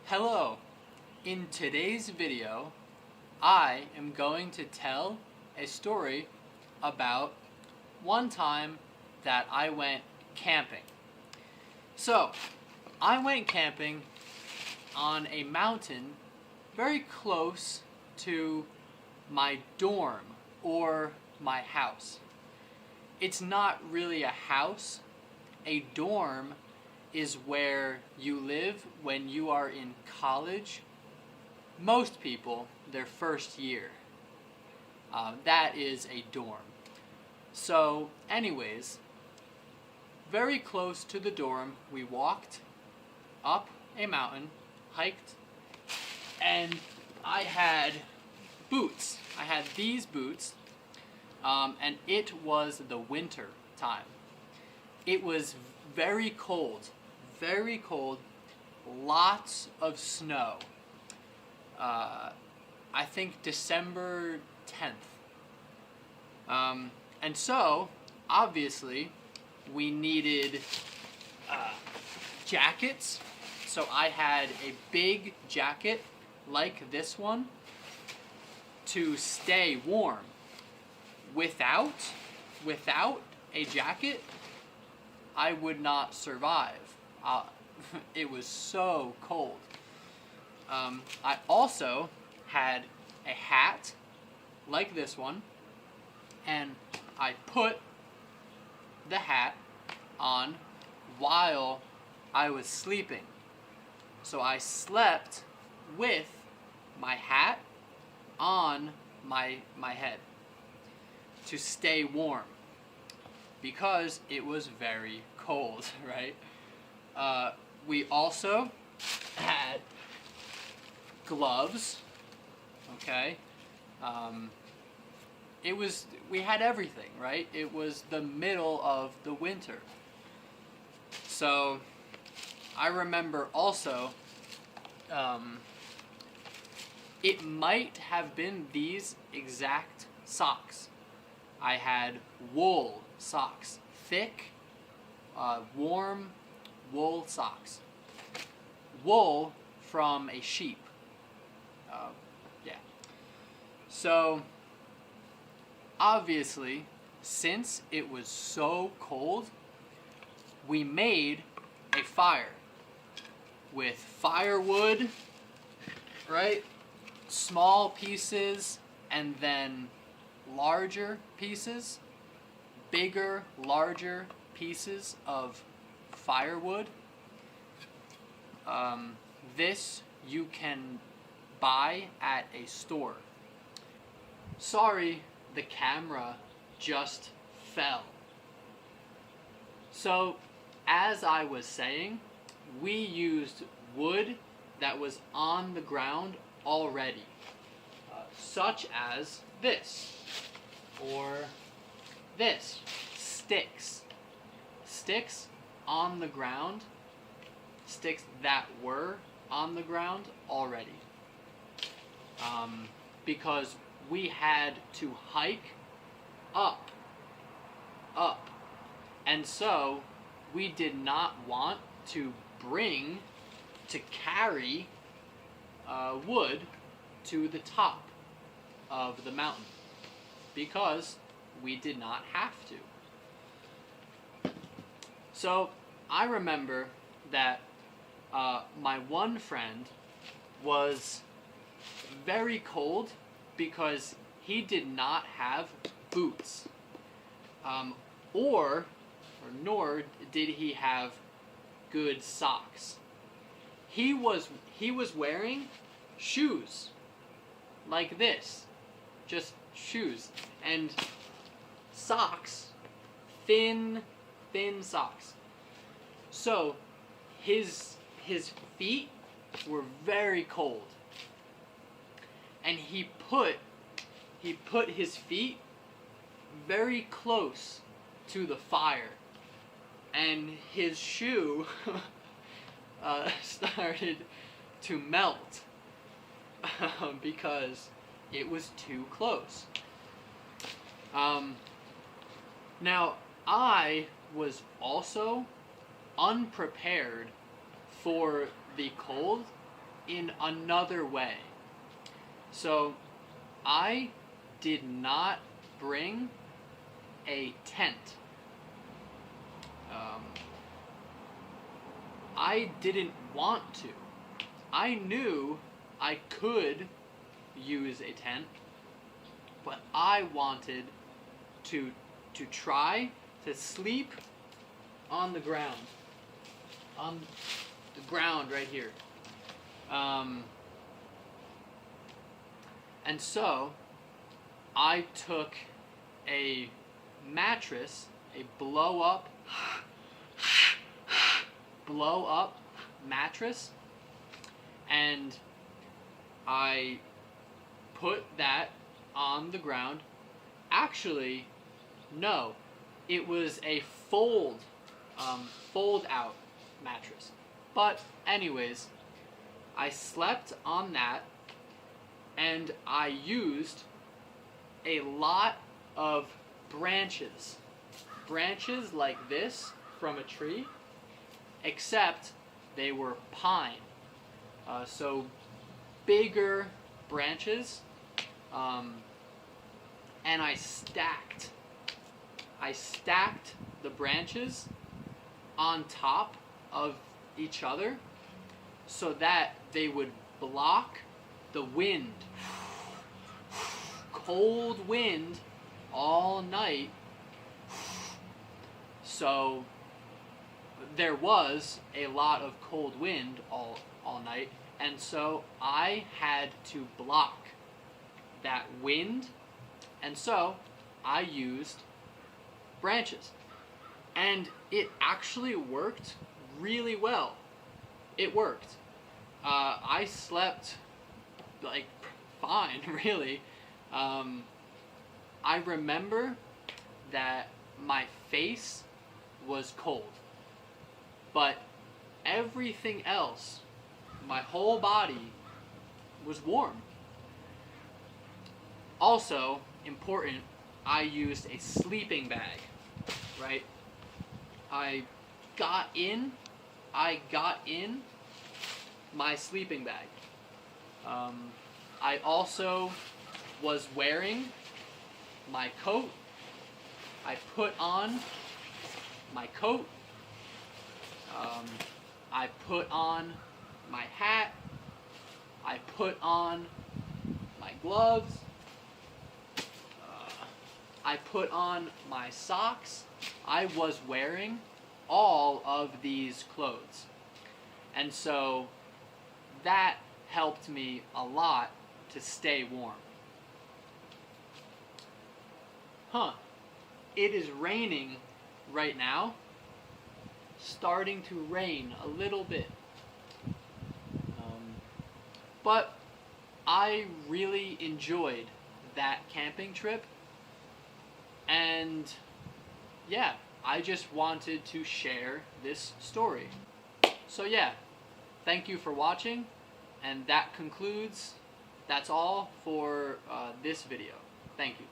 Hello! In today's video, I am going to tell a story about one time that I went camping. So, I went camping on a mountain very close to my dorm or my house. It's not really a house. A dorm is where you live when you are in college. Most people, their first year. That is a dorm. So anyways, very close to the dorm, we walked up a mountain, hiked, and I had boots. I had these boots, and it was the winter time. It was very cold, lots of snow. I think December 10th. And so, obviously, we needed jackets. So I had a big jacket like this one to stay warm. Without a jacket, I would not survive. It was so cold. I also had a hat like this one, and I put the hat on while I was sleeping. So I slept with my hat on my head to stay warm because it was very cold, right? We also had gloves, okay? We had everything, right? It was the middle of the winter. So I remember also, it might have been these exact socks. I had wool socks, thick, warm wool socks. Wool from a sheep. Yeah. So, obviously, since it was so cold, we made a fire with firewood, right? Small pieces and then larger pieces, bigger, larger pieces of firewood. This you can buy at a store. Sorry, the camera just fell. So, as I was saying, we used wood that was on the ground already, such as this, or this, sticks. Sticks on the ground, sticks that were on the ground already. Because we had to hike up, and so we did not want to carry wood to the top of the mountain because we did not have to. So I remember that my one friend was very cold because he did not have boots, nor did he have good socks. He was wearing shoes like this, just shoes, and socks, thin socks. So his feet were very cold, and he put his feet very close to the fire, and his shoe started to melt because it was too close. Now, I was also unprepared for the cold in another way. So I did not bring a tent. I didn't want to. I knew I could use a tent, but I wanted to try to sleep on the ground. On the ground right here. And so I took a mattress, a blow up mattress, and I put that on the ground. Actually, no, it was a fold out mattress. But anyways, I slept on that, and I used a lot of branches like this from a tree, except they were pine, so bigger branches, and I stacked the branches on top of each other so that they would block the wind, cold wind all night. So there was a lot of cold wind all night, and so I had to block that wind, and so I used branches, and it actually worked really well. It worked. I slept like fine, really. I remember that my face was cold, but everything else, my whole body, was warm. Also, important, I used a sleeping bag, right? I got in my sleeping bag. I also was wearing my coat. I put on my coat. I put on my hat. I put on my gloves. I put on my socks. I was wearing all of these clothes. And so that helped me a lot to stay warm. It is raining right now. Starting to rain a little bit. But I really enjoyed that camping trip. And yeah, I just wanted to share this story. So yeah, thank you for watching, and that's all for this video. Thank you.